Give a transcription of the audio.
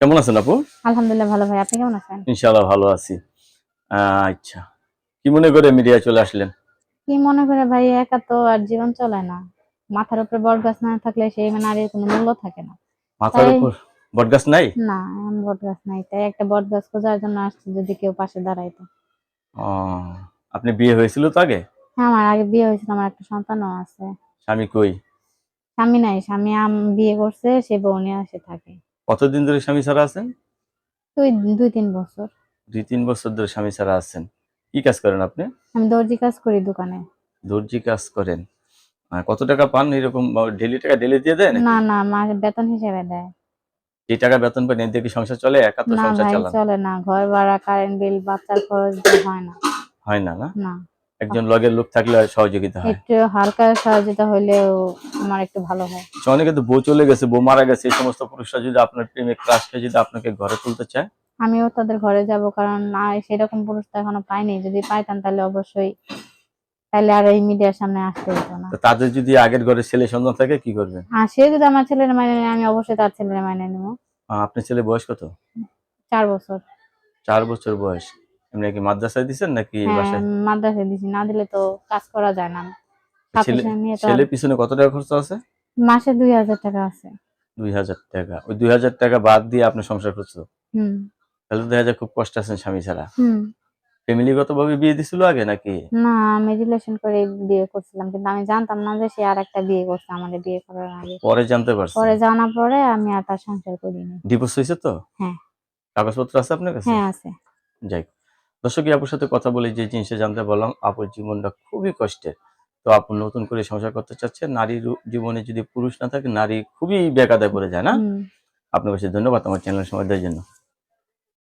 কেমন আছেন আপু? আলহামদুলিল্লাহ ভালো ভাই। আপনি কেমন আছেন? ইনশাআল্লাহ ভালো আছি। আচ্ছা। কি মনে করে মিডিয়ায় চলে আসলেন? কি মনে করে ভাই, একা তো আর জীবন চলে না। মাথার উপরে বটগাছ না থাকলে সেই নারীর কোনো মূল্য থাকে না। মাথার তাই উপর বটগাছ নাই? না, এমন বটগাছ নাই। তাই একটা বটগাছ খোঁজার জন্য আসছি, যদি কেউ পাশে দাঁড়াইতো। ও, আপনি বিয়ে হয়েছিল তো আগে? হ্যাঁ, আমার আগে বিয়ে হয়েছিল, আমার একটা সন্তানও আছে। স্বামী কই? স্বামী নাই, স্বামী বিয়ে করছে, সে বউ নিয়ে আসে থাকে। কতদিন ধরে স্বামী ছাড়া আছেন? তুই 2-3 বছর। 2-3 বছর ধরে স্বামী ছাড়া আছেন। কি কাজ করেন আপনি? আমি দর্জি কাজ করি দোকানে। দর্জি কাজ করেন। কত টাকা পান এরকম? ডেইলি টাকা ডেইলি দিয়ে দেয় না নাকি? না, মা বেতন হিসেবে দেয়। যে টাকা বেতন পান এতে কি সংসার চলে? একা তো না সংসার ভাই, চালান। চলে না। ঘর ভাড়া, কারেন্ট বিল, বাচ্চার খরচ দিয়ে হয় না। হয় না, না? না, একজন লগের লোক থাকলে সহযোগিতা হয়। একটু হালকা সহযোগিতা হইলেও আমার একটু ভালো হয়। অনেকে তো বউ চলে গেছে, বউ মারা গেছে, এই সমস্ত পুরুষরা যদি আপনার প্রেমে ক্রাশ খেয়ে যদি আপনাকে ঘরে তুলতে চায়? আমিও তাদের ঘরে যাব, কারণ সেরকম পুরুষ তো এখনো পাইনি। যদি পাইতাম তাহলে অবশ্যই, তাহলে আর এই মিডিয়ার সামনে আসতে হতো না। তো তাদের যদি আগের ঘরে ছেলে সন্তান থাকে কি করবেন? আর সে যদি আমার ছেলের মাইনে নেয়, আমি অবশ্যই তার ছেলের মাইনে নেবো। আপনার ছেলে বয়স কত? 4 বছর। 4 বছর বয়স। এমনি কি মাদ্রাসায় দিচ্ছেন নাকি হ্যাঁ, বাসায়? মাদ্রাসায় দিছি, না দিলে তো কাজ করা যায় না। ছেলে সাথে নিয়ে তো আর। ছেলে পিছনে কত টাকা খরচ আছে? মাসে 2,000 টাকা আছে। 2,000 টাকা। ওই 2,000 টাকা বাদ দিয়ে আপনি সংসার করছো? হুম। তাহলে তো দেখা যায় খুব কষ্ট আছেন স্বামী ছাড়া। হুম। ফ্যামিলিগত ভাবে বিয়ে দিছিল আগে নাকি? না, আমি রিলেশন করে বিয়ে করছিলাম, কিন্তু আমি জানতাম না যে সে আর একটা বিয়ে করছে আমাদের বিয়ে করার আগে। পরে জানতে পারছেন? পরে জানার পরে আমি আর তার সংসার করিনি। ডিভোর্স হয়েছে তো? হ্যাঁ। কাগজপত্র আছে আপনার কাছে? হ্যাঁ, আছে। যাই হোক। দর্শক, এই আপুর সাথে কথা বলে যে জিনিসটা জানতে পারলাম, আপুর জীবনটা খুবই কষ্টের। তো আপু নতুন করে সংসার করতে চাচ্ছে। নারীর জীবনে যদি পুরুষ না থাকে, নারী খুবই বেকায়দায় পড়ে যায়, না? হুম। আপনার কাছে ধন্যবাদ আমার চ্যানেল সময় দেওয়ার জন্য।